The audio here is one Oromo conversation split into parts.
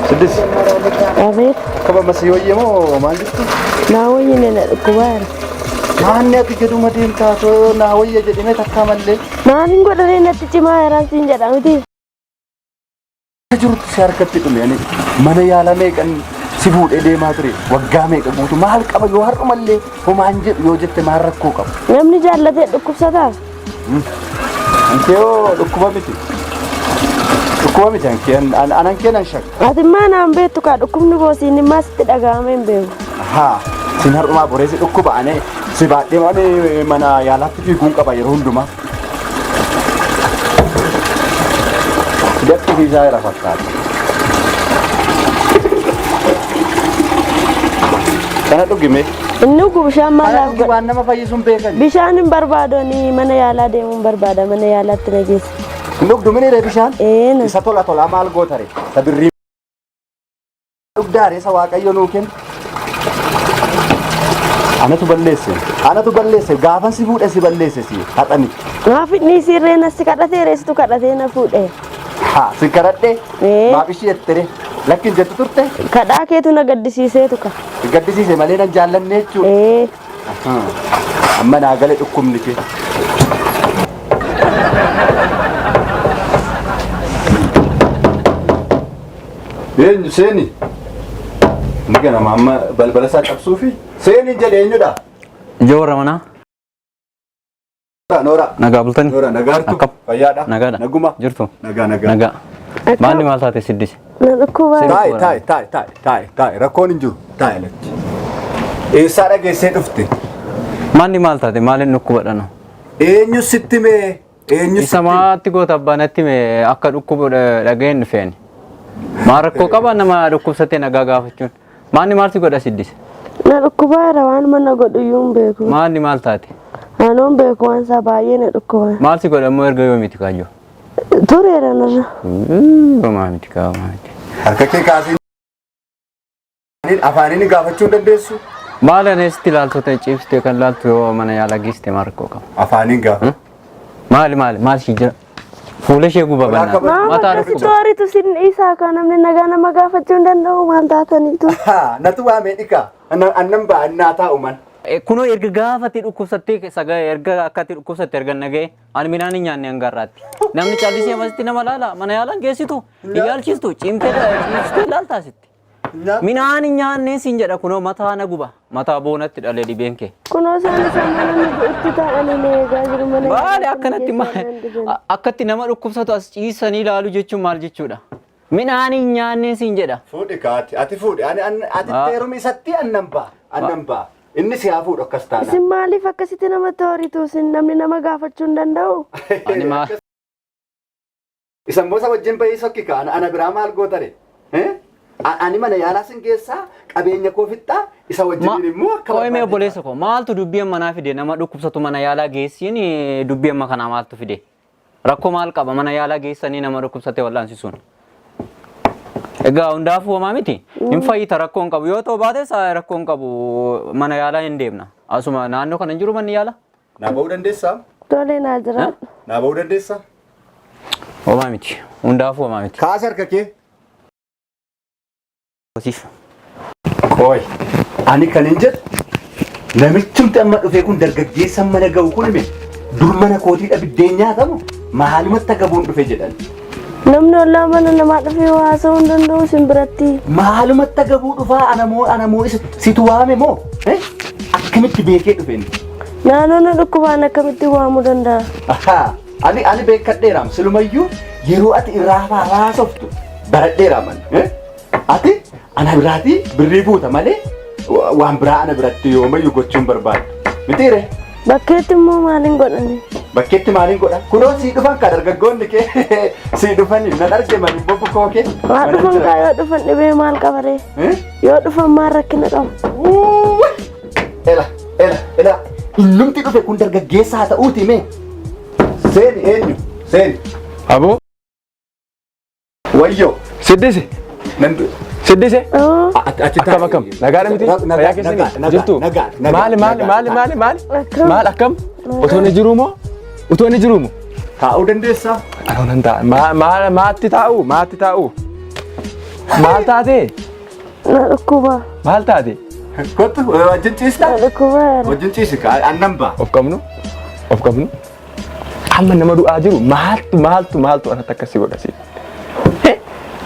Sidis. Abeet. Kaba masiyooyye moo maal jettu? Naawayyi nena dhukkubaara. Maanni ati jedhuma deemtaa too naawayye jedhime takkaa mallee. Maaliin godhanii natti cimaa yeraan siin jedha miti. Jirutti si harkatti dhume ani mana yaalamee kan si fuudhee deemaa ture waggaa meeqa guutu maal qaba yoo har'umallee homaan jedhu yoo jette maal rakkoo qaba. Namni jaallatee dhukkubsataa? Anke yoo dhukkuba miti. Dhukkuba miti anke anan keenan shakka. Ati maa naan beektu kaa dhukkubni boosiin immaa sitti dhaga'ame hin beeku. Haa sin har'umaa boreessi dhukkuba ane si baadhee mana yaalaatti fiiguun qaba yeroo hundumaa. Datti fiisaa jira fakkaata. Kana dhugime. Inni dhugu bishaan maalaaf godha? Waan nama fayyisuun beekani. Bishaan hin barbaadoni mana yaalaa deemuun barbaada mana yaalaatti na geessa. Inni dhugdu minire bishaan? Isa tola tola maal gootare? Sabirrii. Dhugdaare isa waaqayyo nuu kenna. Anatu balleesse gaafan si fuudhe si balleesse si haxani. Maafi ni sirree nasi kadhatee reessitu kadhatee na fuudhe. Haa si kadhadhe maaf ishee jettere lakkin jettu turte? Kadhaa keetu na gaddisiiseetu ka. Gaddisiise malee nan jaallanne jechuudha. Amma naa galee dhukkubni kee. Eenyu seeni? Ni ganama amma balbala isaa cabsuufi seeni jedhe eenyudha? Joora manaa. Noora. Nagaa bultani. Noora nagaartu. Fayyaadha. Nagaadha. Naguma. Jirtu. Nagaa. Maanni maal taate siddisi? Na dhukkubaa. Taa'e rakkoon hin jiru. Taa'e lachi. Eessaa dhageessee dhufte? Maanni maal taate maaliin dhukkubadhana? Eenyu sitti mee? Isa maatti goota abbaanatti mee akka dhukkubu dhageen dhufeeni. Maa rakkoo qaba nama dhukkubsatee nagaa gaafachuun. Maanni maalti godha siddisi? Na dhukkubaara waan mana godhu iyyuu hin beeku. Maanni maal taate? Anoon beeku waan isaa baay'ee na dhukkubaa. Maalti godha immoo erga yoo miti kaayyoo? Tureera narra. Homaa miti kaamaa miti. Harka kee kaasee afaaniin gaafachuu dandeessu? Maal aneesitti ilaaltota ciibsitee kan ilaaltu yoo mana yaalaa geessite maa rakkoo qaba? Afaaniin gaafa. Maal shi jira? Fuula ishee guba bannaa. Maata dhukkuba. Tooritu sin isaa kan namni nagaa nama gaafachuu hin danda'u maal taataniitu. Natu waamee dhiqaa. Annan ba'an naa taa'u man. Kunoo erga gaafatti dhukkubsattee sagaa erga akkatti dhukkubsatte erga nagee ani midhaan hin nyaanne hangarraatti. Namni callisee amasitti nama laala mana yaalaan geessitu iyaalchistu cimtee ilaaltaasitti. Midhaan hin nyaanne siin jedha kunoo mataa na guba mataa boonatti dhalee dhibeen kee. Kunoo isaan namni itti taa'anii na eegaa jiru mana. Baali akkanatti akkatti nama dhukkubsatu as ciisanii ilaalu jechuun maal jechuudha? Midhaan hin nyaanne siin jedha. Fuudhi kaati ati fuudhi ati teerumi isatti annan ba'a. Inni si haa fuudhu akkas taana. Isin maaliif akkasitti nama tooritu isin namni nama gaafachuu hin danda'u? Ani maa. Isan boosa wajjin bahii sokki ka ana biraa maal gootare? Ani mana yaalaa sin geessaa qabeenya koo fixxaa isa wajjin immoo akka qoomee obboleessa koo maaltu dubbii amma naa fide nama dhukkubsatu mana yaalaa geessiin dubbii amma kanaa maaltu fide? Rakkoo maal qaba mana yaalaa geessanii nama dhukkubsatee wal'aansisuun? Egaa hundaafuu homaa miti hin fayyita rakkoon qabu yoo ta'u baate saa rakkoon qabu mana yaalaa hin deemna asuma naannoo kana hin jiru manni yaalaa? Naa ba'uu dandeessaa? Tolee naa jira. Naa ba'uu dandeessaa? Homaa miti hundaafuu homaa miti. Kaasa harka kee. Qooy ani kan hin jedhu namichumti amma dhufee kun dargaggeessa mana ga'u kun hime dur mana kootiidha biddeen nyaatamu maalumatti agabuun dhufe jedhan. Namni ollaa mana namaa dhufee haasa'uu hin danda'u isin biratti. Maalumatti agabuu dhufaa anamoo situ waame moo? Akkamitti beekee dhufeen? Naannoon dhukkubaan akkamitti waamuu danda'a? Ani beekadheeraam silumayyuu yeroo ati irraa haasoftu baradheeraaman. Ati ana biraatii birrii fuuta malee waan biraa ana biratti yoomayyuu gochuun barbaadu. Mitiire? Bakkeetti immoo maaliin godhani? Bakkeetti maaliin godha? Kunoo sii dhufan ka dargaggoonni kee sii dhufanii nan arge mali bobbu koo kee. Waa dhufan kaa yoo dhufan dhibee maal qabaree? Yoo dhufan maal rakkina qaba? Ela innumti dhufe kun dargaggeessa haa ta'uuti mee? Seeni eenyu? Seeni. Aboo. Wayyoo. Siddisi. Siddise. Akkam akkam. Nagaadha miti. Fayyaa keessanii jirtu. Maali. Maal akkam? Utoo ni jiru moo? Taa'uu dandeessaa? Anoon hin ta'a. Maatti taa'u? Maatti taa'u? Maal taate? Na dhukkuba. Maal taate? Kottu wajjin ciistaa? Na dhukkuba. Wajjin ciisi annan ba'a. Of qabnu? Of qabnu? Amma nama du'aa jiru maaltu anatti akkasii godhasi?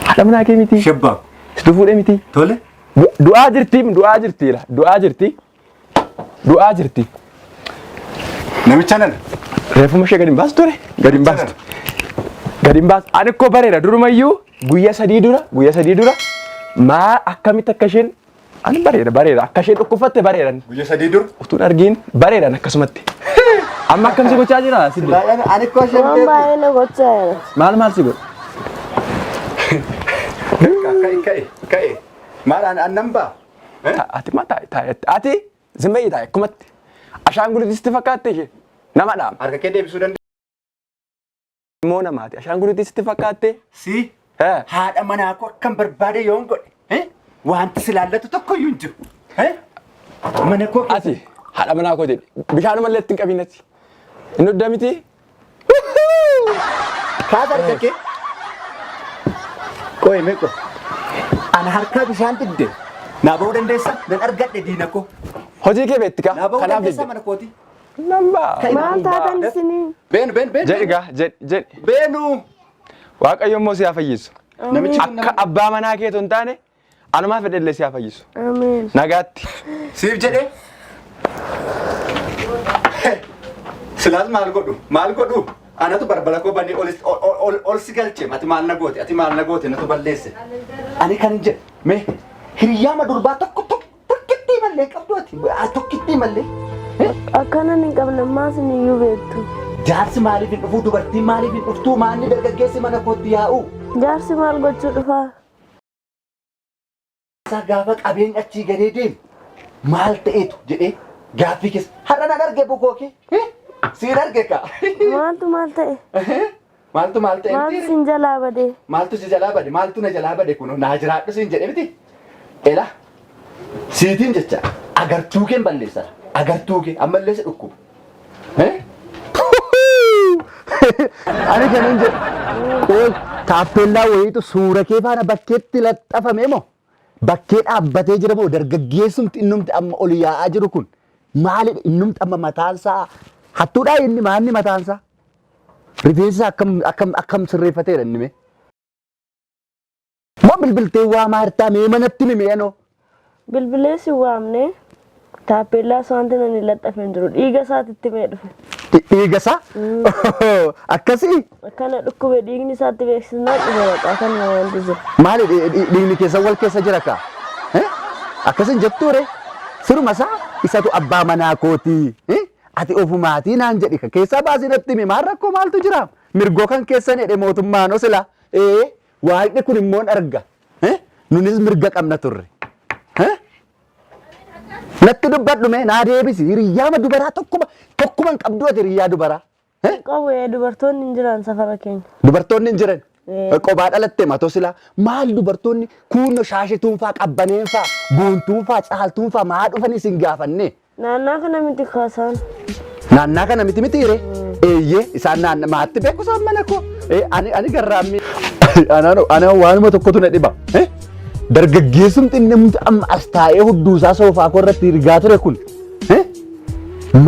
Haadha manaa kee miti? Shabbaa. Situ fuudhee miti? Tole. Du'aa jirtiira. Du'aa jirti. Namicha nana. Reefuma ishee gadi hin baastu ture? Gadi hin baastu. Ani koo bareeda durumayyuu guyyaa sadii dura maa akkamitti akka isheen ani bareeda akka isheen dhukkufatte bareedan. Guyyaa sadii dura? Utuun argiin bareedan akkasumatti. Amma akkamsi gochaa jira Sidde? Ani koo isheen Waan baay'ee na gochaa jira. Maal si godha? Ka'e. Maal annan ba'a? Ati maa taa'e? Ati zimmayii taa'e akkumatti. Ashaangulitisti fakkaatte ishee nama dhaama. Harka kee deebisuu dandeessu? Immoo namaati. Ashaangulitisti fakkaatte. Si haadha manaa koo akkam barbaade yoon godhe wanti silaallatu tokkoyyuu hin jiru. Mana koo Ati haadha manaa koo jedhe bishaan mallee itti hin qabinatti. Inni hoddaa miti? kaasa harka kee. Qo'e meeqo? Ana harkaa bishaan didde. Naa ba'uu dandeessa? Nan argadhe diina koo. Hojii kee beetti kaa? Naa ba'uu Kanaaf dandeessa jedhe. mana kooti. Nambaa. Maal taatan isinii? Beenu. Jedhi gaa jedhi. Beenu. Waaqayyo immoo si haa fayyisu. Namichi kun Akka abbaa manaa kee hin taane anumaa fedhellee si haa fayyisu. Ameen. Nagaatti. Siif jedhee. Silaas maal godhu? Anatu balbala koo bannee ol si galche. Ati maal na goote natu balleesse. Ani kan jedhe mee hiriyaama durbaa tokkittii mallee qabdu ati tokkittii mallee. Akkanan hin qabne ammaa isiniyyuu beektu. Jaarsi maaliif hin dhufuu? Dubartiin maaliif hin dhuftuu? Maanni dargaggeessi mana kootti yaa'u? Jaarsi maal gochuu dhufaa? Gaafa qabeenya achii gadee deemu maal ta'eetu jedhee gaaffii keessa har'a nan arge bukoo kee siin arge kaa. Maaltu maal ta'e? Maaltu ta'e? Maaltu sin jalaa badee? Maaltu si jalaa bade? Maaltu na jalaa bade kun naa jiraadhu siin jedhe miti. Ela siitiin jecha agartuu kee balleessa. Agartuu kee ammallee si dhukkuba. Ani kanan jedhe taappellaa wayiitu suura kee faana bakkeetti laxxafame moo bakkee dhaabbatee jira moo dargaggeessumti innumti amma ol yaa'aa jiru kun maalidha innumti amma mataansaa hattuudhaa inni maanni mataansaa rifeensa akkam sirreeffateera inni mee moo bilbiltee waamaa hirtaa mee manatti mimee anoo Bilbilee si waamne taappellaa wanti nani laxxafe hin jiru dhiiga isaatitti mee dhufe. dhiiga isaa akkasii Akkana dhukkube dhiigni isaatti beeksisnaa dhufe baqaa kan wanti jiru. maali dhiigni keessa wal keessa jira kaa akkasin jettuure siruma isaa isatu abbaa manaa kootii ati ofumaatii naan jedhi keessaa baasii natti himi maal rakkoo maaltu jira mirgoo kan keessan jedhe mootummaan osila waaqni kun immoo arga nunis mirga qabna turre natti dubbadhu mee naa deebisi hiriyyaama dubaraa tokkuma qabdu ati hiriyyaa dubaraa Qabu dubartoonni hin jiran safara keenya. dubartoonni hin jiran qophaa dhalatte matoo silaa maal dubartoonni kuunno shaashituunfaa qabbaneenfaa guuntuunfaa caaltuunfaa maa dhufan isin gaafanne Naannaa kana miti kaasaan. naannaa kana miti hire eeyyee isaan naannaa maatti beeku isaan mana koo ani garraammi ana waanuma tokkotu na dhiba dargaggeessumti namni amma as taa'ee hudduusaa soofaa koo irratti hirgaa ture kun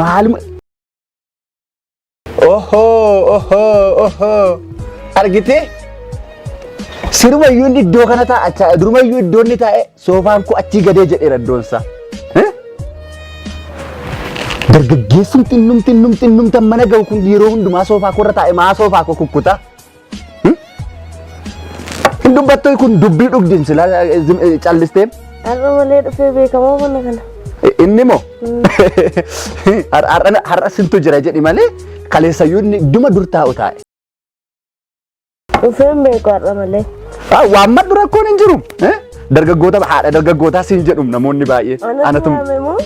maaluma argitee sirumayyuu inni iddoo kana taa'achaa durumayyuu iddoo inni taa'e soofaan koo achii gadee jedheera iddoonsaa dargaggeessumti innumti mana ga'u kun yeroo hundumaa soofaa koo irra taa'e maa soofaa koo kukkutaa hin dubbattoo kun dubbii dhugdin sila callisteen Har'a malee dhufee beekamoo mana kana. inni moo har'a sintu jira jedhi malee kaleessayyuu inni duma dur taa'u taa'e. Dhufeen beeku har'a malee. Waan maddu rakkoon hin jiru. Dargaggoota haadha dargaggootaa siin jedhum namoonni baay'ee. Anatu waame moo?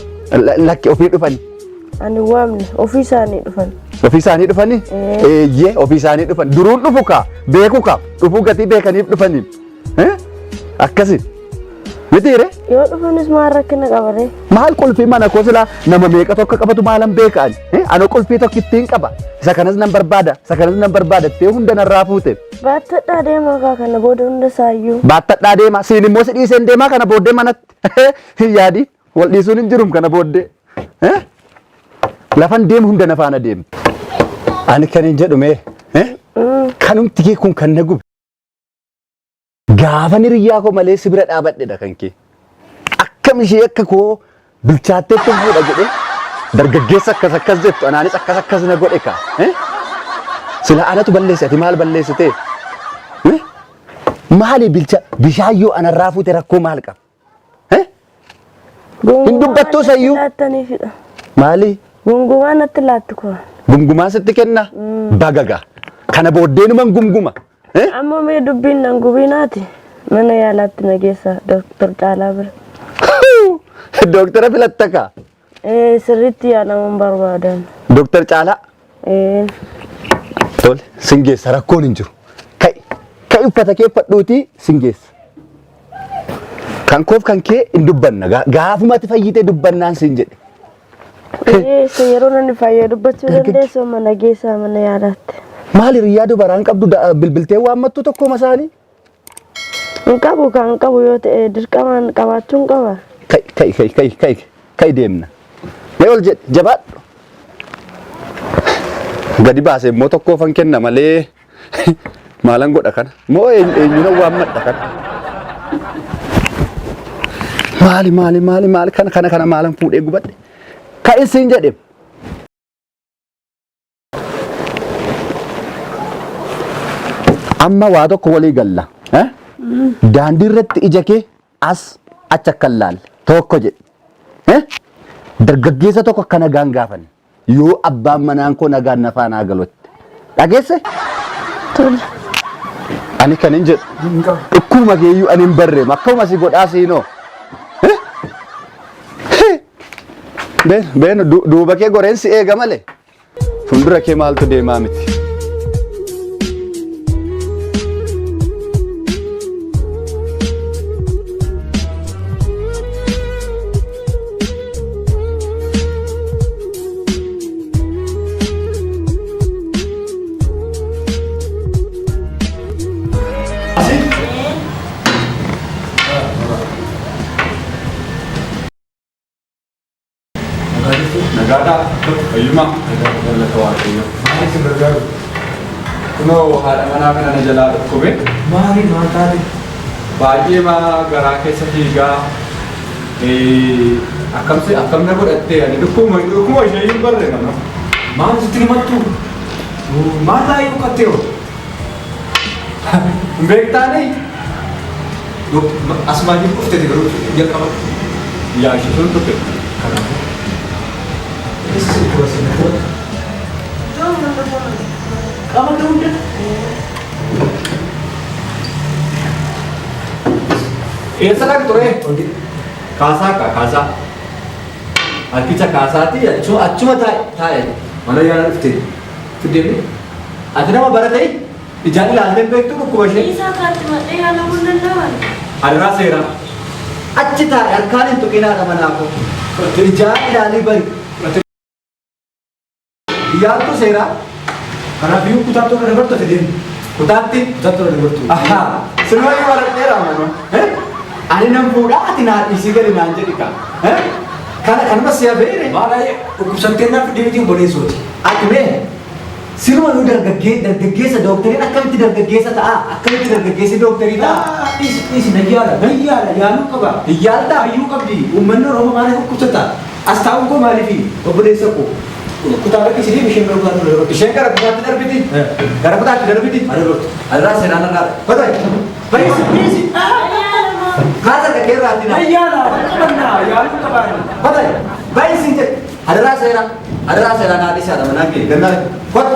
Lakki ofii dhufani. Ani waamne ofii isaanii dhufan. Ofii isaanii dhufani? Eeyyee ofii isaanii dhufan. Duruun dhufu kaa beeku kaa dhufuu gatii beekaniif dhufaniin. Akkasi. Miti hiree? Yoo dhufanis maal rakkina qabare? Maal qulfii mana koo silaa nama meeqa tokko qabatu maalan beekaan? Ano qulfii tokko ittiin qaba. Isa kanas nan barbaada. Isa kanas nan barbaada. Tee hunda narraa fuute. Baattadhaa deemaa kaa kana booda hunda saayyuu. Baattadhaa deemaa. Siin immoo si dhiiseen deemaa kana booddee manatti. Hin yaadi. Wal dhiisuun hin jirum kana booddee. Lafan deemu hunda na faana deemu. Ani kan hin jedhume. Kanumti kee kun kan na gube. Gaafa hiriyyaa koo malee si bira dhaabadhedha kan kee. Akkam ishee akka koo bilchaattee fuudha jedhee dargaggeessa akkas jettu anaanis akkas na godhe kaa. Sila anatu balleesse ati maal balleessite? Maali bishaan yoo anarraa fuute rakkoo maal qaba? Hin dubbattuu sayyuu. Maali? Gungumaa natti laattu koo. Gungumaa sitti kenna? Bagaga. Kana booddeenuman gunguma. Amma mee dubbiin nan gubinaati. Mana yaalaatti na geessa Dr. Caalaa bira. Doktara filatta kaa? Sirriitti yaalamuun barbaadan. Dr. Caalaa? Tole sin geessa rakkoon hin jiru. Kai uffata kee uffadhuutii sin geessa. Kan koof kan kee hin dubbanna. Gaafumatti fayyitee dubbannaan sin jedhe. Yeroo namni fayyee dubbachuu dandeessu mana geessaa mana yaalaatti. Maali hiriyyaa dubaraan qabdu bilbiltee waammattu tokko masaanii? Hin qabu kan qabu yoo ta'e dirqamaan qabaachuun qaba. Kai deemna. Mee ol jedhe jabaadhu. Gadi baasee immoo tokkoofan kenna malee maalan godha kana? Moo eenyuna waammadha kana? Maali kana maalan fuudhee gubadhe? Ka'in siin jedhe. Amma waa tokko walii galla. Daandii irratti ija kee as acha akka laalle tokko jedhe. Dargaggeessa tokko akka nagaan gaafan yoo abbaan manaan koo nagaan nafaa naa galotti. Dhageesse? Tole. Ani kan hin jedhu. Akkuma keeyyuu ani hin barreemu akkuma si godhaa siinoo. Beenu duuba kee goreen si eega malee fuuldura kee maaltu deemaa miti. Nagada, ayuma, nagada kawakiyo. Mari si bergaru. Kuno hada mana kana jala kobe. Mari matari. Baay'ee ma garaa keessa fiigaa akkam na godhatte ani dhukkuma ishee hin barre nama. Maal sitti himattu? Maal laayuu qattee hoo? Hin beektaanii? Asmaatiin dhuftee garuu jalqaba. Yaa ishee sun dhufe. Kanaafuu. Eessa dhaqxu ree? Kaasaa. Harkicha kaasaati achuma taa'e mana yaala dhuftee fiddeemi. Ati nama baratee ijaan ilaaltee beektu dhukkuba ishee. Isaa kaatti madhee yaalamuu danda'an. Adiraa seera. Achi taa'e harkaan hin tuqinaadha manaafuu. Ijaan ilaalii bari. Yaaltu seera. Kanaaf iyyuu kutaattuu kana dabartu ati deemu. Kutaatti? Kutaattuu kana dabartu. Ahaa. Sinuma yoo baradheera manu. Ani nan fuudhaa ati naa dhiisii gadi naan jedhi kaa. Kanuma si'a beere. Maala dhukkubsattee naaf deebitiin boneessooti. Ati mee sinuma yoo dargaggeessa dookteriin akkamitti dargaggeessa ta'a? Akkamitti dargaggeessi dookterii ta'a? Dhiisi nayyaala yaaluu qaba. Iyyaaltaa? Hayyuu qabdi. Uummanni Oromoo maaliif dhukkubsata? As taa'uun koo maaliifi? Obboleessa koo. Kutaaba kisii isheen gara kutaatti darbiti. Isheen gara kutaatti darbiti. Gara kutaatti darbiti. Adiraa seeraan irraa. Batai. Baisi. Kaasa ka keerraatti na. Ayyaana qabannaa yaaluu qabaani. Batai. Baisi jedhe. Adiraa seeraan haadhi isaadha manaa kee gannaa. Kot.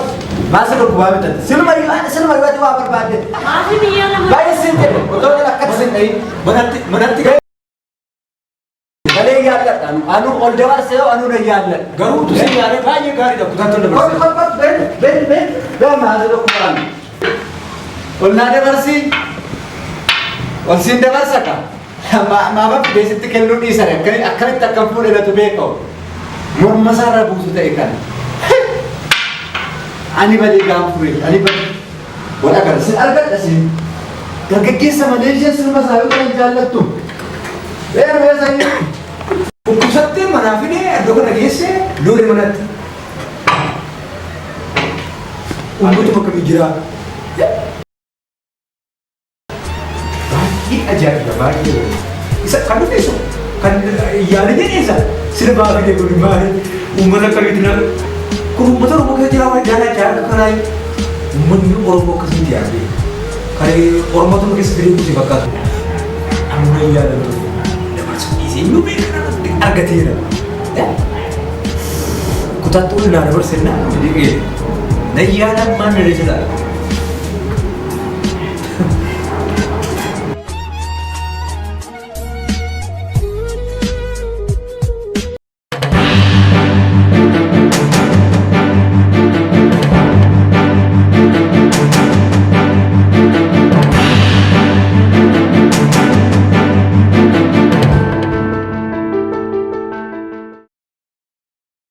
Maasa dhukkubaa bitatti. Silma yuwaati waa barbaadde. Maatii biyya lama. Baisi jedhe. Otoo jala akkatti sin dhayin. Manatti ga'e. Galee yaalladha. Anu ol dabarsee anu na yaalladha. Garuu tu sin yaale baay'ee gaariidha kutaatti dabarsee. Kot. Ben maasa dhukkubaan. Ol naa dabarsii. Ol siin dabarsa ka. ما بفدي ستكلم لي سنة كان أكلت تكفون إلى تبيكو مسار بوسو تأكل أنا بدي قام فري أنا بدي ولا كذا سألت أسين كذا كيس ماليزيا سلما سايو كان جالتو إيه ما يسألني وكسرت منافيني أدوكنا كيسة لوري منات وأنتم ما كم يجرا باقي أجاك باقي إذا كانوا تيسو kan yaani isa sila baagi de kuni mari umana kagitna kuru motor mo kaya jawa jana jana kanai mun oromo kasi tiabe kare oromo to kis biri kusi bakat amma ya da da masu isi mu be kana argatira kutattu na da barsenna dige na yana man ne jada